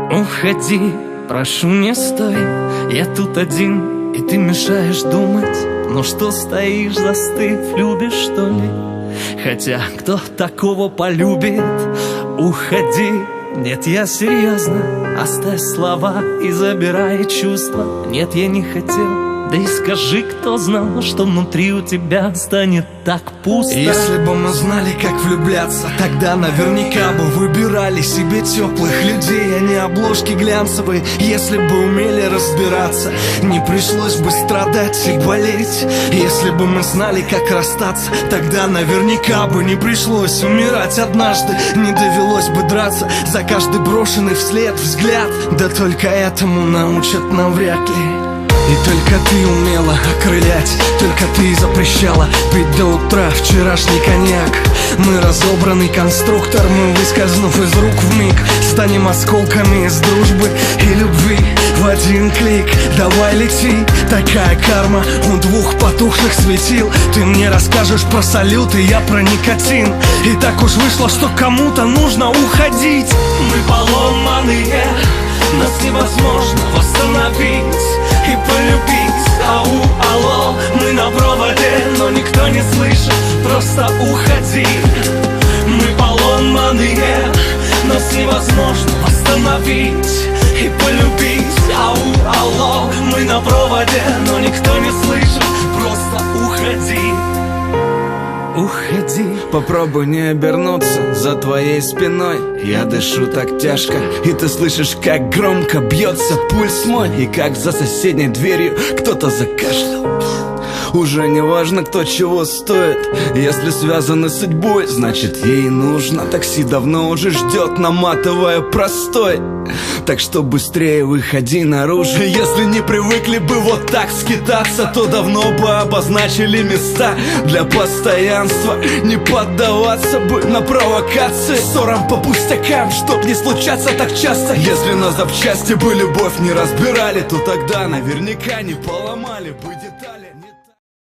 Уходи, прошу, не стой. Я тут один, и ты мешаешь думать. Ну что стоишь, застыв, любишь, что ли? Хотя кто такого полюбит? Уходи. Нет, я серьезно. Оставь слова и забирай чувства. Нет, я не хотел. Да и скажи, кто знал, что внутри у тебя станет так пусто. Если бы мы знали, как влюбляться, тогда наверняка бы выбирали себе теплых людей, а не обложки глянцевые. Если бы умели разбираться, не пришлось бы страдать и болеть. Если бы мы знали, как расстаться, тогда наверняка бы не пришлось умирать однажды. Не довелось бы драться за каждый брошенный вслед взгляд. Да только этому научат навряд ли. И только ты умела окрылять, только ты запрещала пить до утра вчерашний коньяк. Мы разобранный конструктор, мы, выскользнув из рук вмиг, станем осколками из дружбы и любви в один клик. Давай лети, такая карма у двух потухших светил. Ты мне расскажешь про салют, и я про никотин. И так уж вышло, что кому-то нужно уходить. Мы поломанные, нас невозможно восстановить и полюбить. Ау, алло, мы на проводе, но никто не слышит, просто уходи. Мы поломанные, нас невозможно восстановить и полюбить. Ау, алло, мы на проводе, но никто не слышит, просто уходи. Уходи. Попробуй не обернуться за твоей спиной. Я дышу так тяжко, и ты слышишь, как громко бьется пульс мой. И как за соседней дверью кто-то закашлял. Уже не важно, кто чего стоит. Если связаны с судьбой, значит ей нужно. Такси давно уже ждет, наматывая простой. Так что быстрее выходи наружу. Если не привыкли бы вот так скитаться, то давно бы обозначили места для постоянства. Не поддаваться бы на провокации, ссорам по пустякам, чтоб не случаться так часто. Если на запчасти бы любовь не разбирали, то тогда наверняка не поломали бы детали.